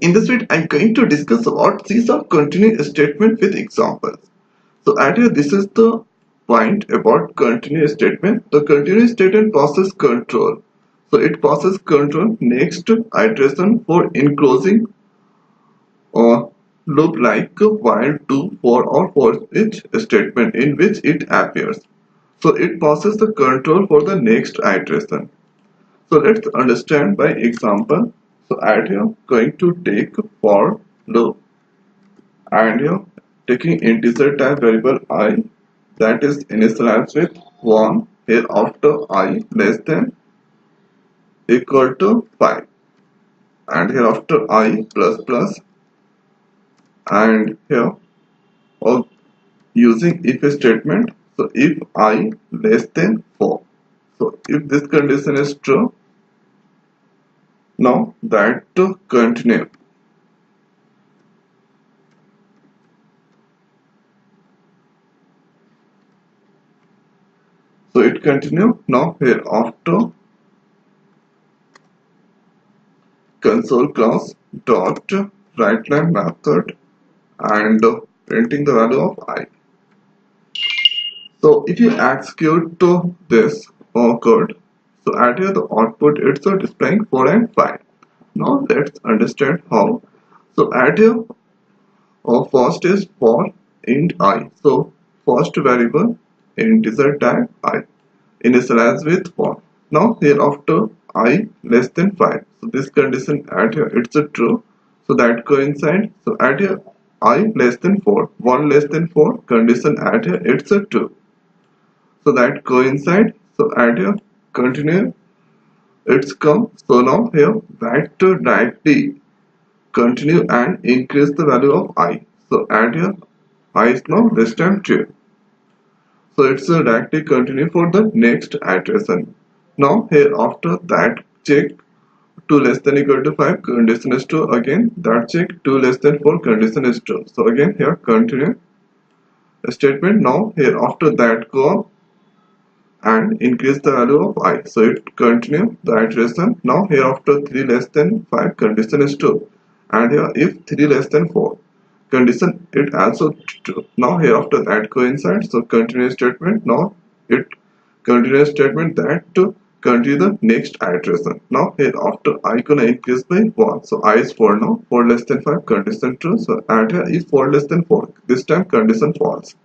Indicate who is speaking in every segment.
Speaker 1: in this video I'm going to discuss about C# continuous statement with examples. So at here this is the point about continuous statement. The continuous statement passes control. So it passes control next iteration for enclosing or loop like while, to, for or for each statement in which it appears. So it passes the control for the next iteration. So let's understand by example. So add here going to take for loop and here taking integer type variable I that is initialized with 1 here after I less than equal to 5 and here after I plus plus and here or using if statement. So if I less than 4. So if this condition is true, now that to continue. So it continue now here after console class dot writeLine method and printing the value of I. So if you execute to this code, so at here the output it's displaying 4 and 5. Now let's understand how. So at here first is for int I. So first variable integer type I initialize with 1. Now here after I less than 5. So this condition at here it's a true. So that coincides. So at here I less than 4. 1 less than 4 condition at here it's a true. So that coincides. So at here continue it's come. So now here that to directly continue and increase the value of I. So at here I is now less than 2. So it's a directly continue for the next iteration. Now here after that check 2 less than equal to 5 condition is true. Again that check 2 less than 4 condition is true. So again here continue statement. Now here after that go up and increase the value of I. So it continue the iteration. Now here after 3 less than 5 condition is true. And here if 3 less than 4 condition it also true. Now here after that coincides. So continuous statement. Now it continuous statement that to continue the next iteration. Now here after I gonna increase by 1. So I is 4 now. 4 less than 5 condition true. So and here if 4 less than 4 this time condition false.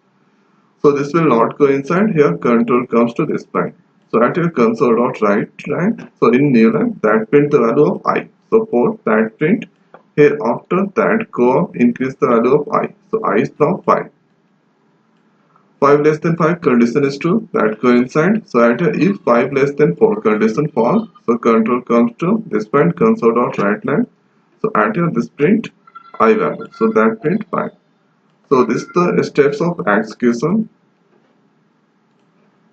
Speaker 1: So this will not coincide. Here control comes to this point. So at your console dot write line. So in new line that print the value of I. So for that print here after that go up increase the value of I. So I is now 5. 5 less than 5 condition is true. That coincides. So at if 5 less than 4 condition false. So control comes to this point console dot write line. So at here this print I value. So that print 5. So this is the steps of execution.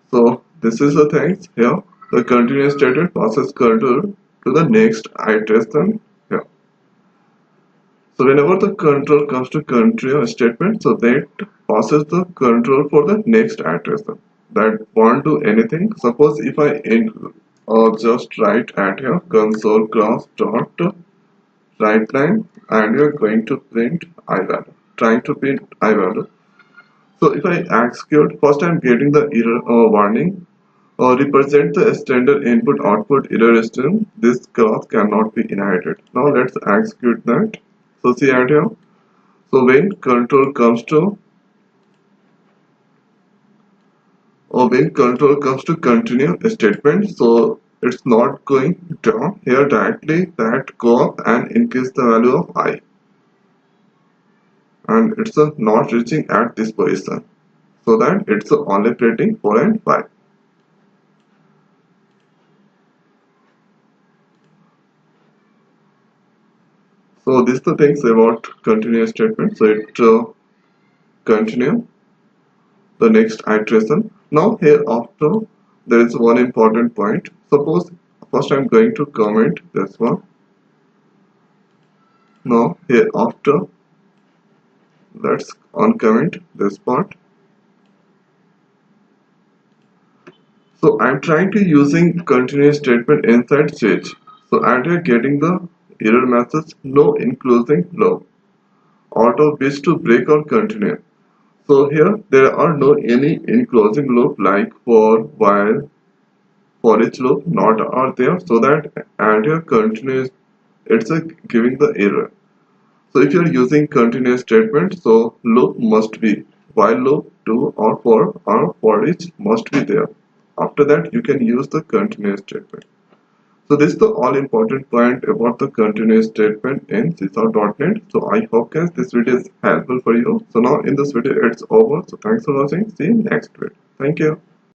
Speaker 1: So this is the things here. The continuous statement passes control to the next iteration here. So whenever the control comes to continuous statement, so that passes the control for the next iteration. That won't do anything. Suppose if I just write at here console class dot writeLine and we are going to print I value. Trying to print I value. So if I execute, first I am getting the error warning represent the standard input output error string. This class cannot be inherited. Now let's execute that. So see out here. So when control comes to continue statement, so it's not going down here directly. That go up and increase the value of I. And it's not reaching at this position, so that it's only printing 4 and 5. So this is the things about continuous statement. So it continue the next iteration. Now here after there is one important point. Suppose first I'm going to comment this one. Now here after let's uncomment this part. So I'm trying to using continuous statement inside switch. So and you're getting the error message no enclosing loop, auto which to break or continue. So here there are no any enclosing loop like for, while, for each loop not are there, so that and here continuous it's a giving the error. So if you are using continuous statement, so loop must be while loop, do or for each must be there. After that you can use the continuous statement. So this is the all important point about the continuous statement in C#.NET. So I hope guys this video is helpful for you. So now in this video it's over. So thanks for watching. See you next video. Thank you.